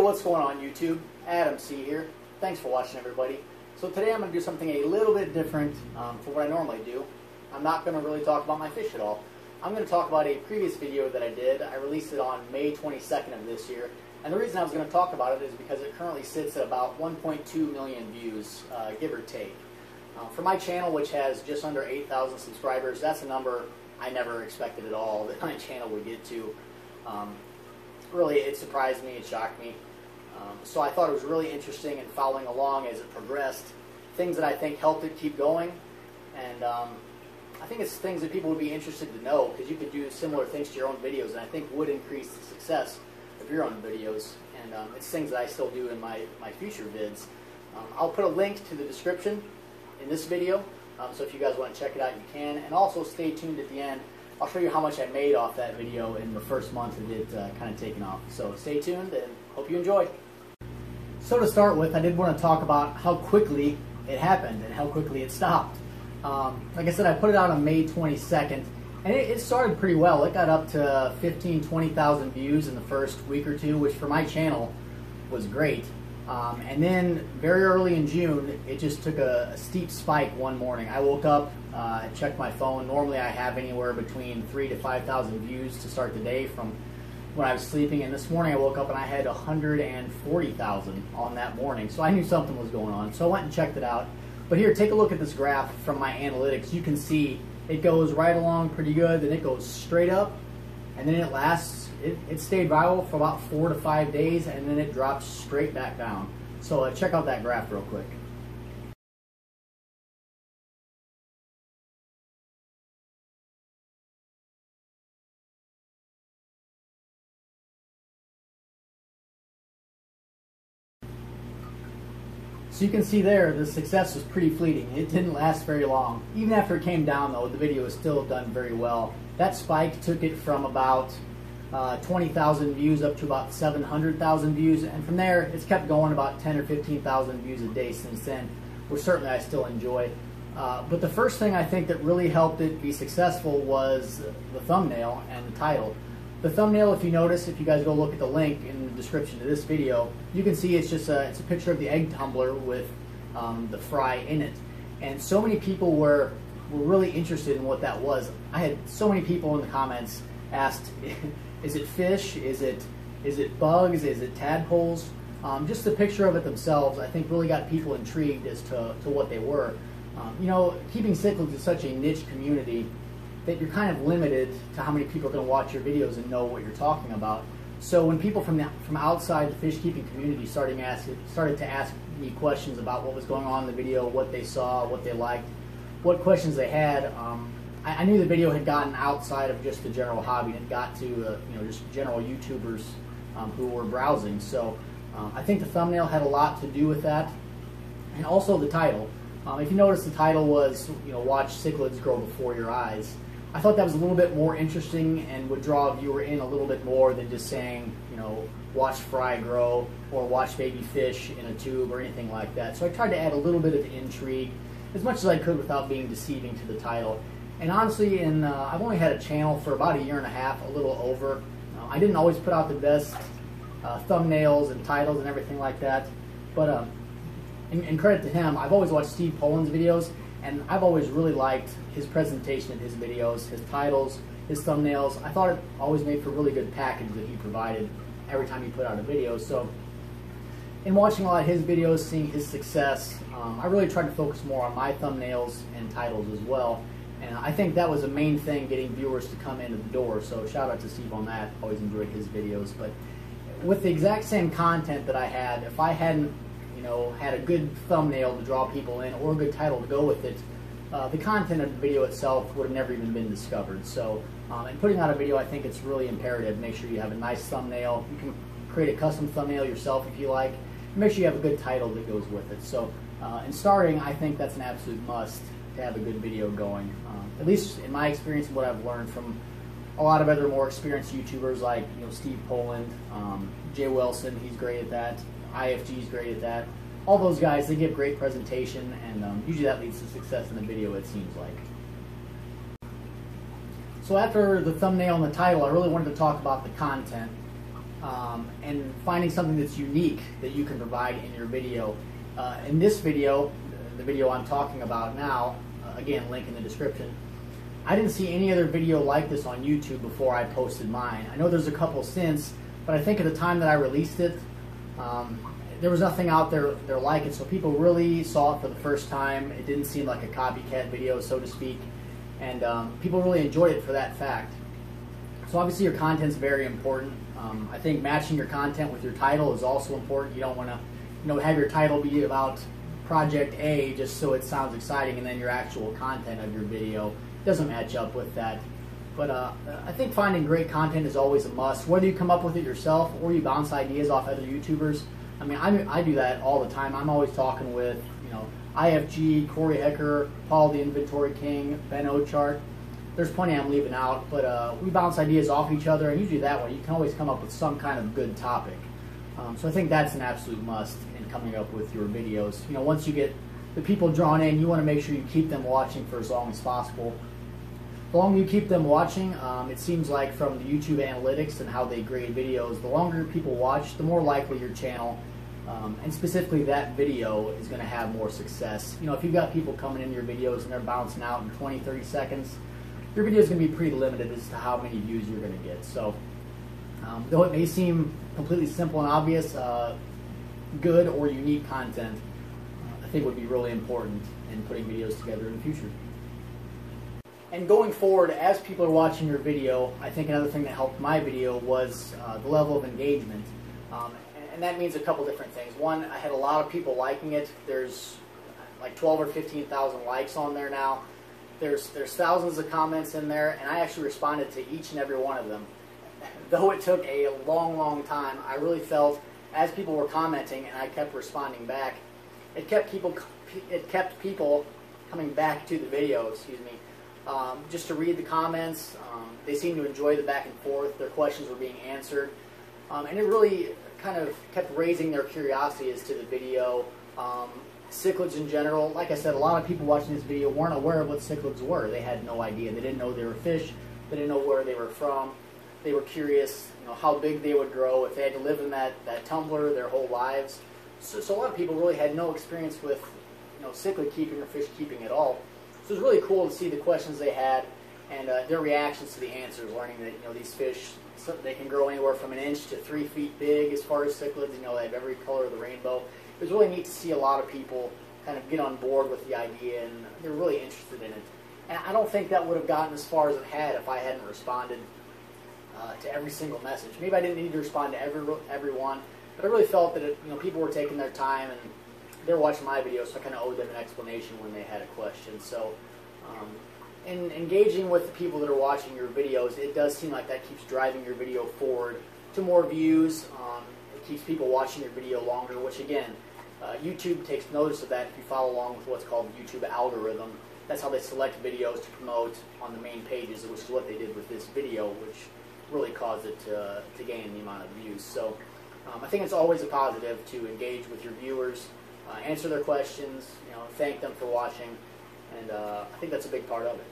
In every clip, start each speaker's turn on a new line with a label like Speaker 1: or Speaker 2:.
Speaker 1: what's going on YouTube? Adam C here. Thanks for watching, everybody. So today I'm going to do something a little bit different from what I normally do. I'm not going to really talk about my fish at all. I'm going to talk about a previous video that I did. I released it on May 22nd of this year. And the reason I was going to talk about it is because it currently sits at about 1.2 million views, give or take. For my channel, which has just under 8,000 subscribers, that's a number I never expected at all that my channel would get to. Really, it surprised me, it shocked me. So I thought it was really interesting and following along as it progressed. Things that I think helped it keep going. And I think it's things that people would be interested to know, because you could do similar things to your own videos and I think would increase the success of your own videos. And it's things that I still do in my future vids. I'll put a link to the description in this video, so if you guys want to check it out, you can. And also stay tuned at the end. I'll show you how much I made off that video in the first month of it kind of taking off. So stay tuned and hope you enjoy. So to start with, I did want to talk about how quickly it happened and how quickly it stopped. Like I said, I put it out on May 22nd, and it started pretty well. It got up to 20,000 views in the first week or two, which for my channel was great. And then very early in June, it just took a steep spike one morning. I woke up, I checked my phone. Normally I have anywhere between 3,000 to 5,000 views to start the day from when I was sleeping. And this morning I woke up and I had 140,000 on that morning. So I knew something was going on. So I went and checked it out. But here, take a look at this graph from my analytics. You can see it goes right along pretty good, then it goes straight up, and then it lasts. It stayed viral for about 4 to 5 days, and then it drops straight back down. So check out that graph real quick. So you can see there, the success was pretty fleeting. It didn't last very long. Even after it came down, though, the video was still done very well. That spike took it from about 20,000 views up to about 700,000 views, and from there it's kept going about 10 or 15,000 views a day since then, which certainly I still enjoy. But the first thing I think that really helped it be successful was the thumbnail and the title. The thumbnail, if you notice, if you guys go look at the link in the description to this video, you can see it's just it's a picture of the egg tumbler with the fry in it. And so many people were really interested in what that was. I had so many people in the comments asked, is it fish? Is it bugs? Is it tadpoles? Just the picture of it themselves, I think, really got people intrigued as to what they were. You know, keeping cichlids is such a niche community that you're kind of limited to how many people are going to watch your videos and know what you're talking about. So when people from outside the fish keeping community started to ask me questions about what was going on in the video, what they saw, what they liked, what questions they had, I knew the video had gotten outside of just the general hobby, and it got to you know, just general YouTubers who were browsing. So I think the thumbnail had a lot to do with that, and also the title. If you notice, the title was, you know, "Watch Cichlids Grow Before Your Eyes." I thought that was a little bit more interesting and would draw a viewer in a little bit more than just saying, you know, "Watch fry grow" or "Watch baby fish in a tube" or anything like that. So I tried to add a little bit of intrigue as much as I could without being deceiving to the title. And honestly, I've only had a channel for about 1.5 years, a little over. I didn't always put out the best thumbnails and titles and everything like that. But in credit to him, I've always watched Steve Poland's videos, and I've always really liked his presentation of his videos, his titles, his thumbnails. I thought it always made for a really good package that he provided every time he put out a video. So in watching a lot of his videos, seeing his success, I really tried to focus more on my thumbnails and titles as well. And I think that was the main thing, getting viewers to come into the door. So shout out to Steve on that. Always enjoyed his videos. But with the exact same content that I had, if I hadn't, you know, had a good thumbnail to draw people in or a good title to go with it, the content of the video itself would have never even been discovered. So in putting out a video, I think it's really imperative. Make sure you have a nice thumbnail. You can create a custom thumbnail yourself if you like. Make sure you have a good title that goes with it. So in starting, I think that's an absolute must to have a good video going. At least in my experience and what I've learned from a lot of other more experienced YouTubers like, you know, Steve Poland, Jay Wilson, he's great at that. IFG's great at that. All those guys, they give great presentation, and usually that leads to success in the video, it seems like. So after the thumbnail and the title, I really wanted to talk about the content. and finding something that's unique that you can provide in your video. In this video, the video I'm talking about now, again, link in the description, I didn't see any other video like this on YouTube before I posted mine. I know there's a couple since, but I think at the time that I released it, there was nothing out there like it, so people really saw it for the first time. It didn't seem like a copycat video, so to speak, and people really enjoyed it for that fact. So obviously your content's very important. I think matching your content with your title is also important. You don't want to, have your title be about Project A just so it sounds exciting, and then your actual content of your video doesn't match up with that. But I think finding great content is always a must, whether you come up with it yourself or you bounce ideas off other YouTubers. I mean, I do that all the time. I'm always talking with, IFG, Corey Hecker, Paul the Inventory King, Ben Ochart. There's plenty I'm leaving out, but we bounce ideas off each other, and usually that way you can always come up with some kind of good topic. So I think that's an absolute must in coming up with your videos. Once you get the people drawn in, you want to make sure you keep them watching for as long as possible. The longer you keep them watching, it seems like from the YouTube analytics and how they grade videos, the longer people watch, the more likely your channel, and specifically that video, is going to have more success. If you've got people coming in your videos and they're bouncing out in 20, 30 seconds, your video is going to be pretty limited as to how many views you're going to get. So, though it may seem completely simple and obvious, good or unique content, I think would be really important in putting videos together in the future. And going forward, as people are watching your video, I think another thing that helped my video was the level of engagement. And that means a couple different things. One, I had a lot of people liking it. There's like 12 or 15,000 likes on there now. There's thousands of comments in there, and I actually responded to each and every one of them. Though it took a long time, I really felt as people were commenting and I kept responding back, it kept people coming back to the video, just to read the comments. They seemed to enjoy the back and forth. Their questions were being answered. And it really kind of kept raising their curiosity as to the video. Cichlids in general, like I said, a lot of people watching this video weren't aware of what cichlids were. They had no idea. They didn't know they were fish. They didn't know where they were from. They were curious, how big they would grow if they had to live in that tumbler their whole lives. So a lot of people really had no experience with, cichlid keeping or fish keeping at all. So it was really cool to see the questions they had and their reactions to the answers, learning that, these fish, they can grow anywhere from 1 inch to 3 feet big as far as cichlids. They have every color of the rainbow. It was really neat to see a lot of people kind of get on board with the idea, and they're really interested in it. And I don't think that would have gotten as far as it had if I hadn't responded to every single message. Maybe I didn't need to respond to everyone, but I really felt that people were taking their time and they were watching my video, so I kind of owed them an explanation when they had a question. So, in engaging with the people that are watching your videos, it does seem like that keeps driving your video forward to more views. It keeps people watching your video longer, which again, YouTube takes notice of that if you follow along with what's called the YouTube algorithm. That's how they select videos to promote on the main pages, which is what they did with this video, which really caused it to gain the amount of views. So I think it's always a positive to engage with your viewers, answer their questions, thank them for watching, and I think that's a big part of it.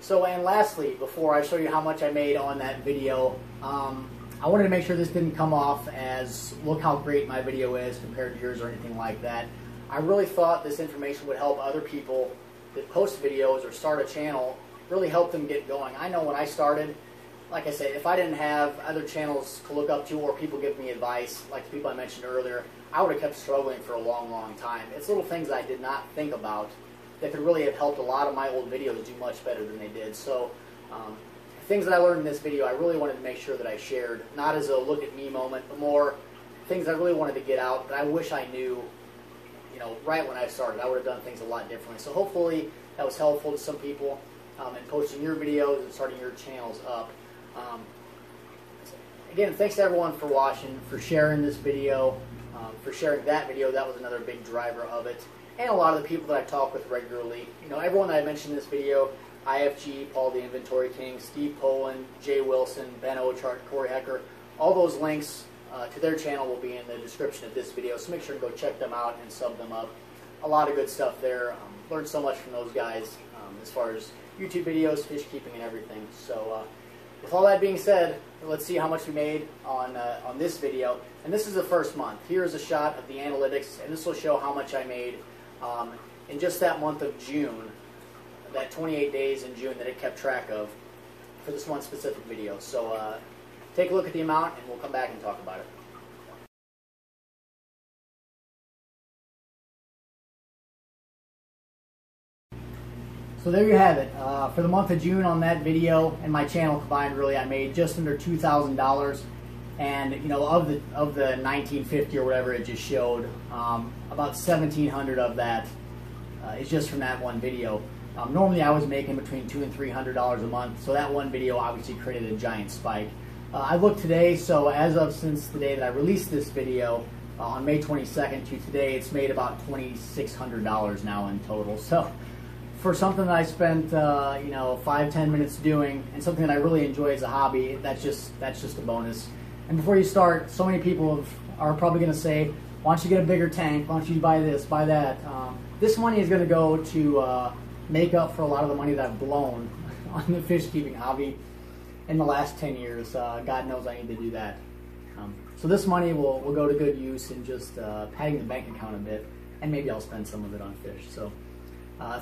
Speaker 1: So, and lastly, before I show you how much I made on that video, I wanted to make sure this didn't come off as, look how great my video is compared to yours or anything like that. I really thought this information would help other people that post videos or start a channel, really help them get going. I know when I started, like I said, if I didn't have other channels to look up to or people give me advice, like the people I mentioned earlier, I would have kept struggling for a long time. It's little things I did not think about that could really have helped a lot of my old videos do much better than they did. So, things that I learned in this video, I really wanted to make sure that I shared, not as a look at me moment, but more things I really wanted to get out that I wish I knew, right when I started. I would have done things a lot differently. So hopefully that was helpful to some people in posting your videos and starting your channels up. Again, thanks to everyone for watching, for sharing this video, for sharing that video. That was another big driver of it. And a lot of the people that I talk with regularly. Everyone that I mentioned in this video, IFG, Paul the Inventory King, Steve Poland, Jay Wilson, Ben Ochart, Corey Hecker, all those links to their channel will be in the description of this video, so make sure to go check them out and sub them up. A lot of good stuff there. Learned so much from those guys as far as YouTube videos, fish keeping, and everything. So with all that being said, let's see how much we made on this video. And this is the first month. Here is a shot of the analytics, and this will show how much I made in just that month of June, that 28 days in June that it kept track of for this one specific video. So take a look at the amount, and we'll come back and talk about it. So there you have it. For the month of June on that video and my channel combined, really, I made just under $2,000. And you know, of the 1950 or whatever it just showed, about 1,700 of that is just from that one video. Normally, I was making between $200 and $300 a month, so that one video obviously created a giant spike. I looked today, so as of since the day that I released this video on May 22nd to today, it's made about $2,600 now in total. So for something that I spent you know, 5-10 minutes doing, and something that I really enjoy as a hobby, that's just a bonus. And before you start, so many people are probably going to say, why don't you get a bigger tank, why don't you buy this, buy that. This money is going to go to make up for a lot of the money that I've blown on the fish keeping hobby in the last 10 years. God knows I need to do that. So this money will go to good use in just padding the bank account a bit, and maybe I'll spend some of it on fish. So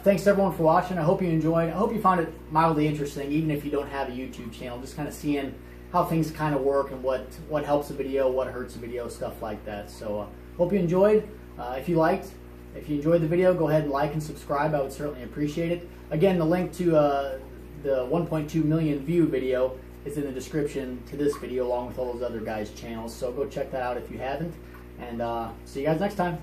Speaker 1: thanks to everyone for watching. I hope you enjoyed. I hope you found it mildly interesting, even if you don't have a YouTube channel, just kind of seeing how things kind of work and what helps a video, what hurts a video, stuff like that. So hope you enjoyed. If you enjoyed the video, go ahead and like and subscribe. I would certainly appreciate it. Again, the link to the 1.2 million view video is in the description to this video, along with all those other guys' channels. So go check that out if you haven't. And see you guys next time.